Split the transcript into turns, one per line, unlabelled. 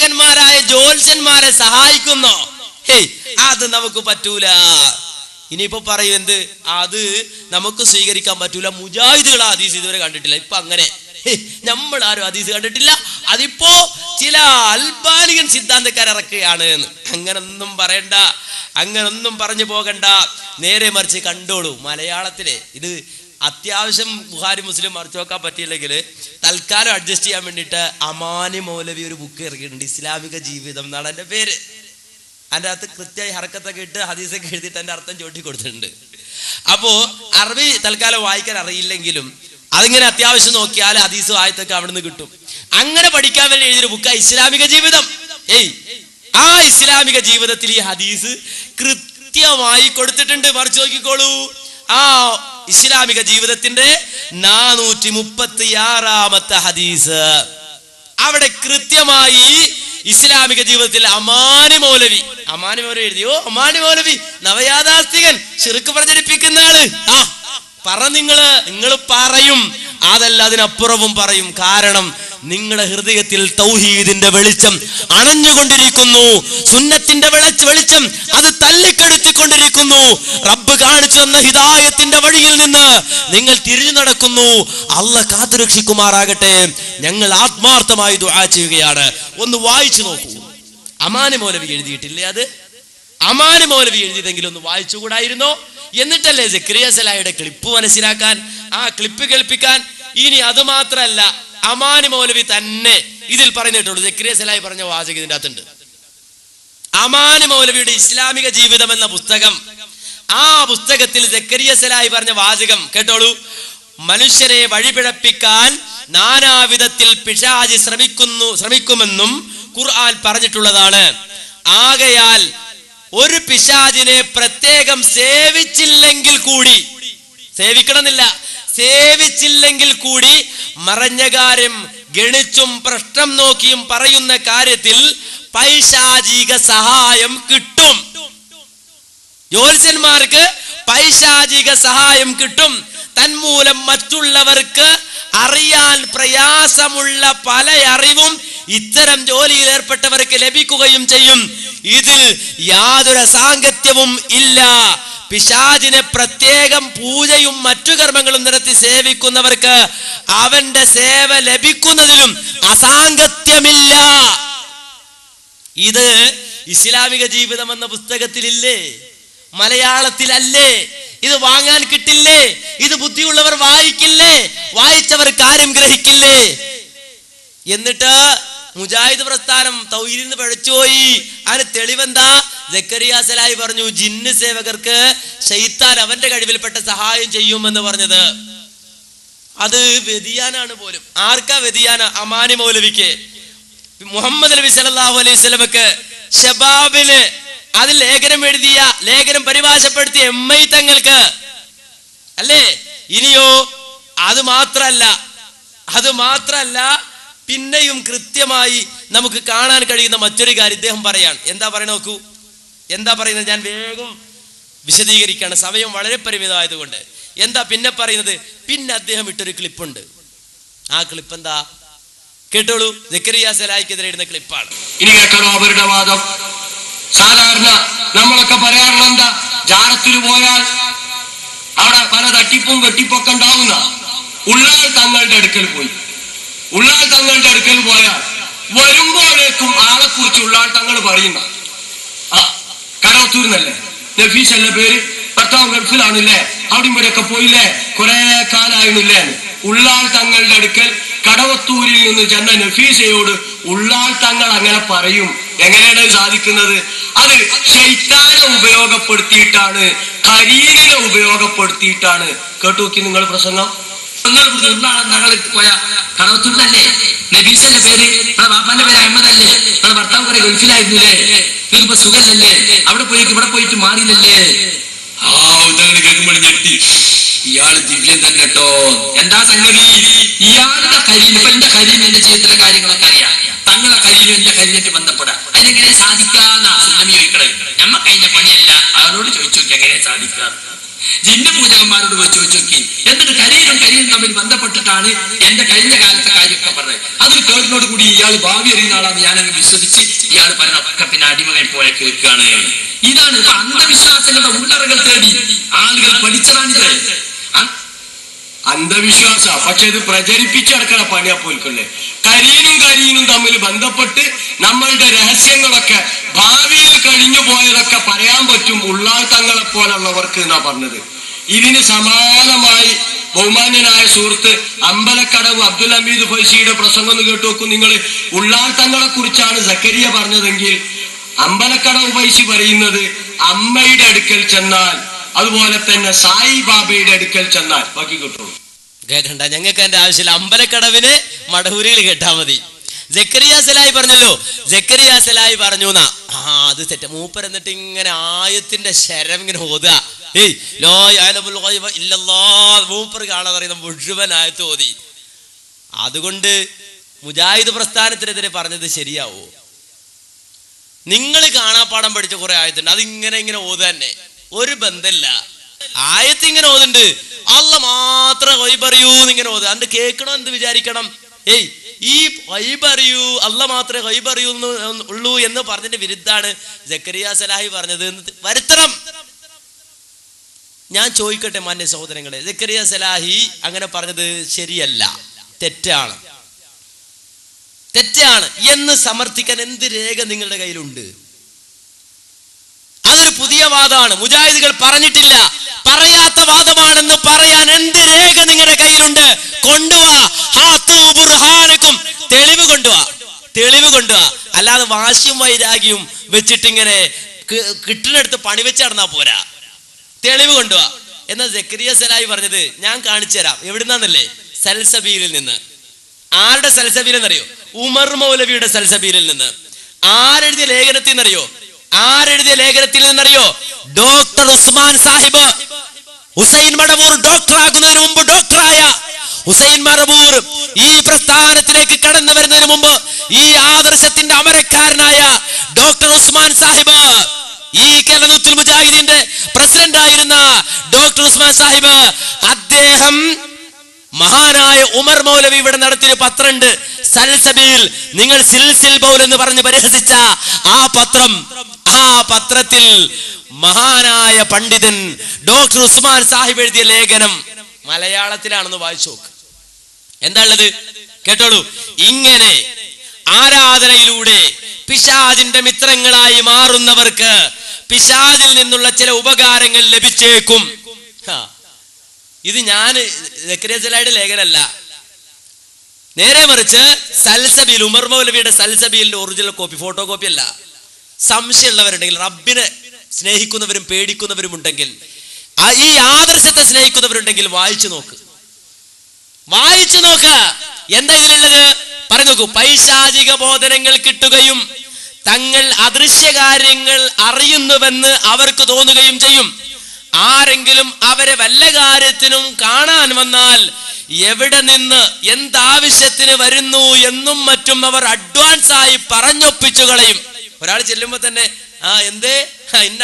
പ്രവാചകന്മാരായ ജ്യോത്സ്യന്മാരെ സഹായിക്കുന്നോ? അത് നമുക്ക് പറ്റൂല. ഇനിയിപ്പോ പറയും എന്ത്? അത് നമുക്ക് സ്വീകരിക്കാൻ പറ്റൂല. മുജാഹിദുകൾ ഹദീസ് ഇതുവരെ കണ്ടിട്ടില്ല. ഇപ്പൊ അങ്ങനെ നമ്മൾ ആരും ഹദീസ് കണ്ടിട്ടില്ല. അതിപ്പോ ചില അൽബാനിയൻ സിദ്ധാന്തക്കാരിറക്കുകയാണ്. അങ്ങനൊന്നും പറയണ്ട, അങ്ങനൊന്നും പറഞ്ഞു പോകണ്ട. നേരെ മറിച്ച് കണ്ടോളൂ. മലയാളത്തിലെ ഇത് അത്യാവശ്യം ബുഖാരി മുസ്ലിം മറിച്ച് നോക്കാൻ പറ്റിയില്ലെങ്കിൽ തൽക്കാലം അഡ്ജസ്റ്റ് ചെയ്യാൻ വേണ്ടിയിട്ട് അമാനി മൗലവി ഒരു ബുക്ക് ഇറക്കിയിട്ടുണ്ട്. ഇസ്ലാമിക ജീവിതം എന്നാണ് എൻ്റെ പേര്. അതിൻ്റെ അകത്ത് കൃത്യമായി ഹർക്കത്തൊക്കെ ഇട്ട് ഹദീസൊക്കെ എഴുതിയിട്ട് എൻ്റെ അർത്ഥം ചോട്ടി കൊടുത്തിട്ടുണ്ട്. അപ്പോൾ അറബി തൽക്കാലം വായിക്കാൻ അറിയില്ലെങ്കിലും അതിങ്ങനെ അത്യാവശ്യം നോക്കിയാൽ ഹദീസ് ആയത്തൊക്കെ അവിടെ നിന്ന് കിട്ടും. അങ്ങനെ പഠിക്കാൻ വേണ്ടി എഴുതിയൊരു ബുക്കാണ് ഇസ്ലാമിക ജീവിതം. ആ ഇസ്ലാമിക ജീവിതത്തിൽ ഈ ഹദീസ് കൃത്യമായി കൊടുത്തിട്ടുണ്ട്. മറിച്ച് നോക്കിക്കോളൂ. ആ ഇസ്ലാമിക ജീവിതത്തിന്റെ 436 ഹദീസ് അവിടെ കൃത്യമായി ഇസ്ലാമിക ജീവിതത്തിൽ അമാനി മൗലവി എഴുതിയോ? അമാനി മൗലവി നവയാഥാസ്ഥികൻ, ശിർക്ക് പ്രചരിപ്പിക്കുന്ന ആള്. നിങ്ങൾ പറയും, അതല്ല അതിനപ്പുറവും പറയും. കാരണം നിങ്ങളുടെ ഹൃദയത്തിൽ തൗഹീദിന്റെ വെളിച്ചം അണഞ്ഞുകൊണ്ടിരിക്കുന്നു. സുന്നത്തിന്റെ വെളിച്ചം അത് തല്ലിക്കെടുത്തിക്കൊണ്ടിരിക്കുന്നു. റബ്ബ് കാണിച്ചു തന്ന ഹിദായത്തിന്റെ വഴിയിൽ നിന്ന് നിങ്ങൾ തിരിഞ്ഞു നടക്കുന്നു. അല്ലാഹ് കാത്തുരക്ഷിക്കുമാറാകട്ടെ. ഞങ്ങൾ ആത്മാർത്ഥമായി ദുആ ചെയ്യുകയാണ്. ഒന്ന് വായിച്ചു നോക്കൂ. അമാനി മൗലവി എഴുതിയിട്ടില്ലേ? അത് അമാനി മൗലവി എഴുതിയതെങ്കിലും ഒന്ന് വായിച്ചുകൂടായിരുന്നോ? എന്നിട്ടല്ലേ സക്കരിയ സലാഹിയുടെ ക്ലിപ്പ് മനസ്സിലാക്കാൻ, ആ ക്ലിപ്പ് കേൾപ്പിക്കാൻ. ഇനി അത് മാത്രല്ല, അമാനി മൗലവി തന്നെ ഇതിൽ പറഞ്ഞിട്ടുള്ളൂ. സക്കരിയ സലാഹി പറഞ്ഞ വാചകം ഇതിൻ്റെ അകത്തുണ്ട്. അമാനി മൗലവിയുടെ ഇസ്ലാമിക ജീവിതം എന്ന പുസ്തകം, ആ പുസ്തകത്തിൽ സക്കരിയ സലാഹി പറഞ്ഞ വാചകം കേട്ടോളൂ. മനുഷ്യരെ വഴിപിഴപ്പിക്കാൻ നാനാവിധത്തിൽ പിശാച് ശ്രമിക്കുമെന്നും ഖുർആൻ പറഞ്ഞിട്ടുള്ളതാണ്. ആകയാൽ ഒരു പിശാചിനെ പ്രത്യേകം സേവിച്ചില്ലെങ്കിൽ കൂടി മറഞ്ഞ കാര്യം ഗണിച്ചും പ്രശ്നം നോക്കിയും പറയുന്ന കാര്യത്തിൽ പൈശാചിക സഹായം കിട്ടും. ജ്യോത്സ്യന്മാർക്ക് പൈശാചിക സഹായം കിട്ടും. തന്മൂലം മറ്റുള്ളവർക്ക് അറിയാൻ പ്രയാസമുള്ള പല അറിവും ഇത്തരം ജോലിയിൽ ഏർപ്പെട്ടവർക്ക് ലഭിക്കുകയും ചെയ്യും. ഇതിൽ യാതൊരു സാങ്കത്യവും ഇല്ല. പിശാചിനെ പ്രത്യേകം പൂജയും മറ്റു കർമ്മങ്ങളും നടത്തി സേവിക്കുന്നവർക്ക് അവന്റെ സേവ ലഭിക്കുന്നതിലും അസാങ്കത്യമില്ല. ഇത് ഇസ്ലാമിക ജീവിതം എന്ന പുസ്തകത്തിലില്ലേ? മലയാളത്തിലല്ലേ? ഇത് വാങ്ങാൻ കിട്ടില്ലേ? ഇത് ബുദ്ധിയുള്ളവർ വായിക്കില്ലേ? വായിച്ചവർ കാര്യം ഗ്രഹിക്കില്ലേ? എന്നിട്ട് മുജാഹിദ് പ്രസ്ഥാനം തൗഹീദിൽ നിന്ന് പഴച്ചുപോയി. അതിന് തെളിവെന്താ? സക്കരിയ സലാഹി പറഞ്ഞു, ജിന്ന് സേവകർക്ക് ശൈത്താൻ അവന്റെ കഴിവിൽപ്പെട്ട സഹായം ചെയ്യുമെന്ന് പറഞ്ഞത്. അത് വ്യതിയാനാണ് പോലും. ആർക്കാ വ്യതിയാന? അമാനി മൗലവിക്ക്. മുഹമ്മദ് നബി സല്ലല്ലാഹു അലൈഹി വസല്ലമക്ക് ശബാബില് അതിൽ ലേഖനം പരിഭാഷപ്പെടുത്തിയ എംഐ തങ്ങൾക്ക് അല്ലേ? ഇനിയോ അത് മാത്രല്ല പിന്നെയും കൃത്യമായി നമുക്ക് കാണാൻ കഴിയുന്ന മറ്റൊരു കാര്യം ഇദ്ദേഹം പറയാണ്. എന്താ നോക്കൂ, എന്താ പറയുന്നത്? ഞാൻ വേഗം വിശദീകരിക്കുകയാണ്, സമയം വളരെ പരിമിതമായതുകൊണ്ട്. എന്താ പിന്നെ പറയുന്നത്? പിന്നെ അദ്ദേഹം ഇട്ടൊരു ക്ലിപ്പുണ്ട്. ആ ക്ലിപ്പ് എന്താ? കേട്ടോളൂ. സക്കരിയ സലാഹിക്കെതിരെ ഇടുന്ന ക്ലിപ്പാണ്.
ഇനി കേട്ടോ അവരുടെ വാദം. സാധാരണ നമ്മളൊക്കെ പറയാറുള്ള എന്താ? ജാറത്തിൽ പോയാൽ അവിടെ പല തട്ടിപ്പും വെട്ടിപ്പൊക്കെ ഉണ്ടാവുന്ന ഉള്ളാൾ തങ്ങളുടെ അടുക്കൽ പോയാൽ വരുമ്പോഴേക്കും ആളെ കുറിച്ച് ഉള്ളാൾ തങ്ങൾ പറയുന്ന കടവത്തൂരിന്നല്ലേ, നഫീസ് അല്ലേ പേര്, ഭർത്താവ് ഗൾഫിലാണില്ലേ, അവിടെയും ഇവിടെയൊക്കെ പോയില്ലേ, കുറെ കാലായിരുന്നില്ലേ. ഉള്ളാൾ തങ്ങളുടെ അടുക്കൽ കടവത്തൂരിൽ നിന്ന് ചെന്ന നഫീസയോട് ഉള്ളാൾ തങ്ങൾ അങ്ങനെ പറയും. എങ്ങനെയാണ് സാധിക്കുന്നത്? അത് ശൈത്താനെ ഉപയോഗപ്പെടുത്തിയിട്ടാണ്, കരീലിനെ ഉപയോഗപ്പെടുത്തിയിട്ടാണ്. കേട്ടു നോക്കി നിങ്ങൾ പ്രസംഗം.
പോയ കടവത്തൂരിലല്ലേ, നബീസന്റെ പേര്, ബാപ്പാന്റെ പേര് അഹമ്മദല്ലേ, ഭർത്താവ് കുറെ ഗൾഫിലായിരുന്നില്ലേ, നിങ്ങൾക്കിപ്പോ സുഖല്ലേ, അവിടെ പോയിട്ട് മാറിയില്ലല്ലേ.
കേൾക്കുമ്പോൾ ഞെട്ടി, ഇയാള് ദിവ്യം തന്നെ കേട്ടോ.
എന്താ സംഗതി? ഇയാളുടെ കരീം, ഇപ്പൊ എന്റെ കരീം എന്റെ ജീവിതത്തിലെ കാര്യങ്ങളൊക്കെ അറിയാം, തങ്ങളെ കരീം എന്റെ കരീമായിട്ട് ബന്ധപ്പെടാം. അതിനെങ്ങനെ സാധിക്കാന്നാ സുന്നമി ചോദിക്കണേ. നമ്മക്ക് അതിന്റെ പണിയല്ല, അവരോട് ചോദിച്ചു നോക്കി എങ്ങനെ സാധിക്കാം. ജിന്ന പൂജകന്മാരോട് പോയി ചോദിച്ചു നോക്കി. എന്നിട്ട് കരിയും തമ്മിൽ ബന്ധപ്പെട്ടിട്ടാണ് എന്റെ കഴിഞ്ഞ കാലത്തെ കാര്യമൊക്കെ പറഞ്ഞത്. അതിൽ കേട്ടിനോട് കൂടി ഇയാൾ ഭാവി അറിയുന്ന ആളാന്ന് ഞാനങ്ങ് വിശ്വസിച്ച് ഇയാൾ പറഞ്ഞൊക്കെ പിന്നെ അടിമകൻ പോലെ കേൾക്കുകയാണ്. ഇതാണ് ഇപ്പൊ അന്ധവിശ്വാസങ്ങളുടെ ഉള്ളറകൾ തേടി ആളുകൾ പഠിച്ചതാണിത്.
അന്ധവിശ്വാസ പക്ഷെ ഇത് പ്രചരിപ്പിച്ചടക്കണ പണിയാ പോയിക്കൊള്ളേ. കരിയനും തമ്മിൽ ബന്ധപ്പെട്ട് നമ്മളുടെ രഹസ്യങ്ങളൊക്കെ ഭാവിയിൽ കഴിഞ്ഞു പോയതൊക്കെ പറയാൻ പറ്റും ഉള്ളാൾ തങ്ങളെ പോലുള്ളവർക്ക് എന്നാ പറഞ്ഞത്. ഇതിന് സമാനമായി ബഹുമാന്യനായ സുഹൃത്ത് അമ്പലക്കടവ് അബ്ദുൽ ഹമീദ് ഫൈസിയുടെ പ്രസംഗം ഒന്ന് കേട്ടു നോക്കൂ നിങ്ങൾ. ഉള്ളാൾ തങ്ങളെ കുറിച്ചാണ് സക്കരിയ പറഞ്ഞതെങ്കിൽ അമ്പലക്കടവ് ഫൈസി പറയുന്നത് അമ്മയുടെ അടുക്കൽ ചെന്നാൽ, അതുപോലെ തന്നെ സായി ബാബയുടെ അടുക്കൽ ചെന്നാൽ ബാക്കി കിട്ടുള്ളൂ.
കേൾക്കണ്ട, ഞങ്ങൾക്ക് അതിന്റെ ആവശ്യമില്ല. അമ്പലക്കടവിന് മടവൂരിൽ കേട്ടാ മതി. സക്കരിയ സലാഹി പറഞ്ഞല്ലോ, സക്കരിയ സലാഹി പറഞ്ഞു എന്നാ. അത് തെറ്റ. മൂപ്പർ എന്നിട്ട് ഇങ്ങനെ ആയത്തിന്റെ ശരം ഇങ്ങനെ ഓതുക. മൂപ്പർ കാണാൻ അറിയുന്ന മുഴുവൻ ആയത്ത് ഓതി. അതുകൊണ്ട് മുജാഹിദ് പ്രസ്ഥാനത്തിനെതിരെ പറഞ്ഞത് ശരിയാവോ? നിങ്ങൾ കാണാപ്പാടം പഠിച്ച കുറെ ആയത്തുണ്ട്, അതിങ്ങനെ ഇങ്ങനെ ഓതുക തന്നെ, ഒരു ബന്ധമില്ല. ആയത്ത് ഇങ്ങനെ ഓതുണ്ട്, അല്ല മാത്രം വൈബറിയൂ എന്നിങ്ങനെ ഓതുക. അണ്ട് കേൾക്കണോ എന്ത് വിചാരിക്കണം? ഈ വൈബറിയൂ, അല്ല മാത്രമേ വൈബറിയൂ ഉള്ളൂ എന്ന് പറഞ്ഞതിന്റെ വിരുദ്ധാണ് സക്കരിയ സലാഹി പറഞ്ഞത് എന്ന് വരുത്തണം. ഞാൻ ചോദിക്കട്ടെ മാന്യ സഹോദരങ്ങളെ, സക്കരിയ സലാഹി അങ്ങനെ പറഞ്ഞത് ശരിയല്ല, തെറ്റാണ് എന്ന് സമർത്ഥിക്കാൻ എന്ത് രേഖ നിങ്ങളുടെ കയ്യിലുണ്ട്? അതൊരു പുതിയ വാദമാണ്, മുജാഹിദുകൾ പറഞ്ഞിട്ടില്ല. പറയാത്ത വാദമാണെന്ന് പറയാൻ എന്ത് രേഖ നിങ്ങളുടെ കയ്യിലുണ്ട്? കൊണ്ടുവാ, തെളിവ് കൊണ്ടുവാ. അല്ലാതെ വാശിയും വൈരാഗ്യവും വെച്ചിട്ടിങ്ങനെ കിട്ടുന്നിടത്ത് പണി വെച്ച് നടന്നാ പോരാ. തെളിവ് കൊണ്ടുവാ. എന്നാൽ സക്കരിയ സലാഹി പറഞ്ഞത് ഞാൻ കാണിച്ചു തരാം. എവിടുന്നല്ലേ? സൽസബീലിൽ നിന്ന്. ആരുടെ സൽസബീൽ എന്നറിയോ? ഉമർ മൗലവിയുടെ സൽസബീലിൽ നിന്ന്. ആരെഴുതിയ ലേഖനത്തിൽ നിന്നറിയോ? ഡോക്ടർ ഉസ്മാൻ സാഹിബ്. ഹുസൈൻ മടവൂർ ഡോക്ടർ ആകുന്നതിന് മുമ്പ് ഡോക്ടറായ ഹുസൈൻ മടവൂർ ഈ പ്രസ്ഥാനത്തിലേക്ക് കടന്നു വരുന്നതിന് മുമ്പ് ഈ ആദർശത്തിന്റെ അമരക്കാരനായ ഡോക്ടർ ഉസ്മാൻ സാഹിബ്, ഈ കേരളത്തിൽ മുജാഹിദിന്റെ പ്രസിഡന്റ് ആയിരുന്ന ഡോക്ടർ ഉസ്മാൻ സാഹിബ്, അദ്ദേഹം മഹാനായ ഉമർ മൗലവി ഇവിടെ നടത്തിയ പത്രമുണ്ട് സൽസബീൽ. നിങ്ങൾ സിൽസിൽ ബൗൽ എന്ന് പറഞ്ഞ് പരിഹസിച്ച ആ പത്രത്തിൽ മഹാനായ പണ്ഡിതൻ ഡോക്ടർ ഉസ്മാൻ സാഹിബ് എഴുതിയ ലേഖനം മലയാളത്തിലാണെന്ന് വായിച്ചു നോക്ക്. എന്താ ഉള്ളത് കേട്ടോളൂ. ഇങ്ങനെ ആരാധനയിലൂടെ പിശാചിന്റെ മിത്രങ്ങളായി മാറുന്നവർക്ക് പിശാചിൽ നിന്നുള്ള ചില ഉപകാരങ്ങൾ ലഭിച്ചേക്കും. ഇത് ഞാൻ സക്കരിയ സലാഹിയുടെ ലേഖനമല്ല, നേരെ മറിച്ച് സൽസബീൽ, ഉമർ മൗലവിയുടെ സൽസബീലിന്റെ ഒറിജിനൽ കോപ്പി, ഫോട്ടോ കോപ്പി അല്ല. സംശയമുള്ളവരുണ്ടെങ്കിൽ, റബ്ബിനെ സ്നേഹിക്കുന്നവരും പേടിക്കുന്നവരും ഉണ്ടെങ്കിൽ, ഈ ആദർശത്തെ സ്നേഹിക്കുന്നവരുണ്ടെങ്കിൽ വായിച്ചു നോക്ക്. എന്താ ഇതിലുള്ളത് പറഞ്ഞു നോക്കൂ. പൈശാചിക ബോധനങ്ങൾ കിട്ടുകയും തങ്ങൾ അദൃശ്യ കാര്യങ്ങൾ അറിയുന്നുവെന്ന് അവർക്ക് തോന്നുകയും ചെയ്യും. ആരെങ്കിലും അവരെ വല്ല കാര്യത്തിനും കാണാൻ വന്നാൽ എവിടെ നിന്ന് എന്താവശ്യത്തിന് വരുന്നു എന്നും മറ്റും അവർ അഡ്വാൻസ് ആയി പറഞ്ഞൊപ്പിച്ചു കളയും. ഒരാൾ ചെല്ലുമ്പോ തന്നെ എന്തേ ഇന്ന